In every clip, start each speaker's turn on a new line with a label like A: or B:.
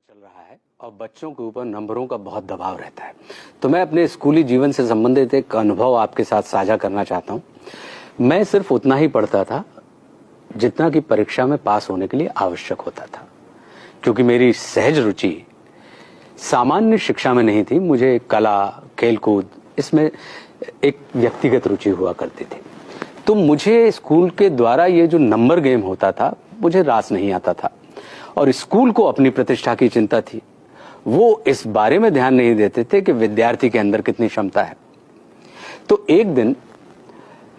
A: चल रहा है और बच्चों के ऊपर नंबरों का बहुत दबाव रहता है। तो मैं अपने स्कूली जीवन से संबंधित एक अनुभव आपके साथ साझा करना चाहता हूँ। मैं सिर्फ उतना ही पढ़ता था जितना कि परीक्षा में पास होने के लिए आवश्यक होता था, क्योंकि मेरी सहज रुचि सामान्य शिक्षा में नहीं थी। मुझे कला, खेलकूद, इसमें एक व्यक्तिगत रुचि हुआ करती थी। तो मुझे स्कूल के द्वारा ये जो नंबर गेम होता था, मुझे रास नहीं आता था। और स्कूल को अपनी प्रतिष्ठा की चिंता थी। वो इस बारे में ध्यान नहीं देते थे कि विद्यार्थी के अंदर कितनी क्षमता है। तो एक दिन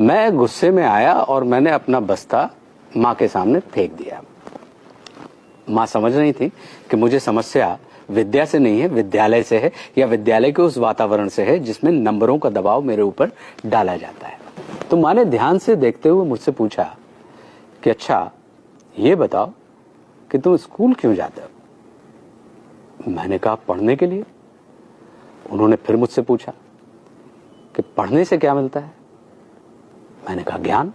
A: मैं गुस्से में आया और मैंने अपना बस्ता माँ के सामने फेंक दिया। माँ समझ रही थी कि मुझे समस्या विद्या से नहीं है, विद्यालय से है, या विद्यालय के उस वातावरण से है जिसमें नंबरों का दबाव मेरे ऊपर डाला जाता है। तो माँ ने ध्यान से देखते हुए मुझसे पूछा कि अच्छा, ये बताओ कि तुम स्कूल क्यों जाते हो? मैंने कहा, पढ़ने के लिए। उन्होंने फिर मुझसे पूछा कि पढ़ने से क्या मिलता है? मैंने कहा, ज्ञान।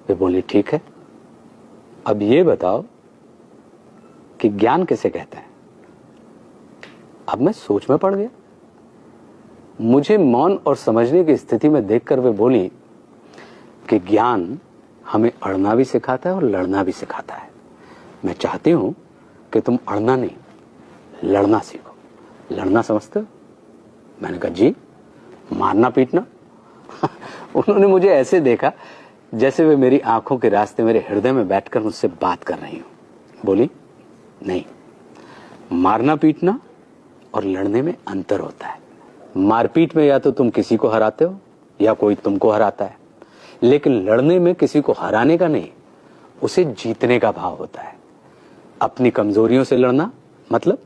A: वे बोली, ठीक है, अब ये बताओ कि ज्ञान किसे कहते हैं? अब मैं सोच में पड़ गया। मुझे मौन और समझने की स्थिति में देखकर वे बोली कि ज्ञान हमें अड़ना भी सिखाता है और लड़ना भी सिखाता है। मैं चाहती हूं कि तुम अड़ना नहीं, लड़ना सीखो। लड़ना समझते हो? मैंने कहा, जी। मारना पीटना? उन्होंने मुझे ऐसे देखा जैसे वे मेरी आंखों के रास्ते मेरे हृदय में बैठकर मुझसे बात कर रही हूं। बोली, नहीं, मारना पीटना और लड़ने में अंतर होता है। मारपीट में या तो तुम किसी को हराते हो या कोई तुमको हराता है, लेकिन लड़ने में किसी को हराने का नहीं, उसे जीतने का भाव होता है। अपनी कमजोरियों से लड़ना मतलब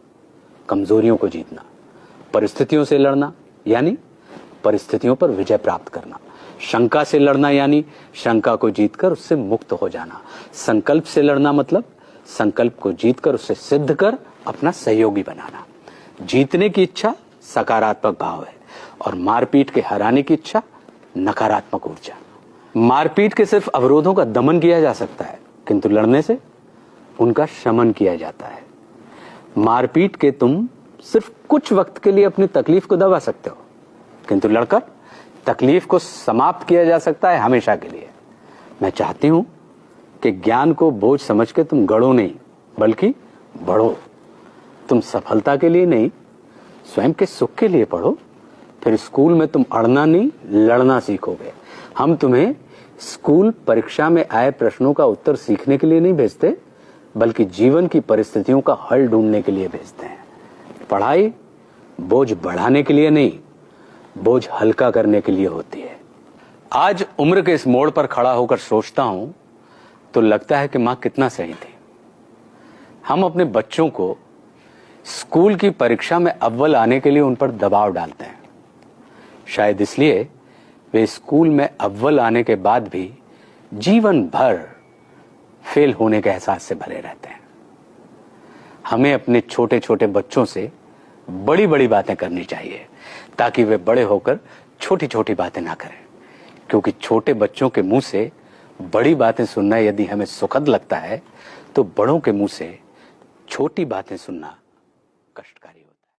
A: कमजोरियों को जीतना। परिस्थितियों से लड़ना यानी परिस्थितियों पर विजय प्राप्त करना। शंका से लड़ना यानी शंका को जीतकर उससे मुक्त हो जाना। संकल्प से लड़ना मतलब संकल्प को जीतकर उसे सिद्ध कर अपना सहयोगी बनाना। जीतने की इच्छा सकारात्मक भाव है और मारपीट के हराने की इच्छा नकारात्मक ऊर्जा। मारपीट के सिर्फ अवरोधों का दमन किया जा सकता है, किंतु लड़ने से उनका शमन किया जाता है। मारपीट के तुम सिर्फ कुछ वक्त के लिए अपनी तकलीफ को दबा सकते हो, किंतु लड़कर तकलीफ को समाप्त किया जा सकता है हमेशा के लिए। मैं चाहती हूं कि ज्ञान को बोझ समझ के तुम गढ़ो नहीं, बल्कि बढ़ो। तुम सफलता के लिए नहीं, स्वयं के सुख के लिए पढ़ो। फिर स्कूल में तुम अड़ना नहीं, लड़ना सीखोगे। हम तुम्हें स्कूल परीक्षा में आए प्रश्नों का उत्तर सीखने के लिए नहीं भेजते, बल्कि जीवन की परिस्थितियों का हल ढूंढने के लिए भेजते हैं। पढ़ाई बोझ बढ़ाने के लिए नहीं, बोझ हल्का करने के लिए होती है। आज उम्र के इस मोड़ पर खड़ा होकर सोचता हूं तो लगता है कि मां कितना सही थी। हम अपने बच्चों को स्कूल की परीक्षा में अव्वल आने के लिए उन पर दबाव डालते हैं। शायद इसलिए वे स्कूल में अव्वल आने के बाद भी जीवन भर फेल होने के एहसास से भरे रहते हैं। हमें अपने छोटे छोटे बच्चों से बड़ी बड़ी बातें करनी चाहिए, ताकि वे बड़े होकर छोटी छोटी बातें ना करें। क्योंकि छोटे बच्चों के मुंह से बड़ी बातें सुनना यदि हमें सुखद लगता है, तो बड़ों के मुंह से छोटी बातें सुनना कष्टकारी।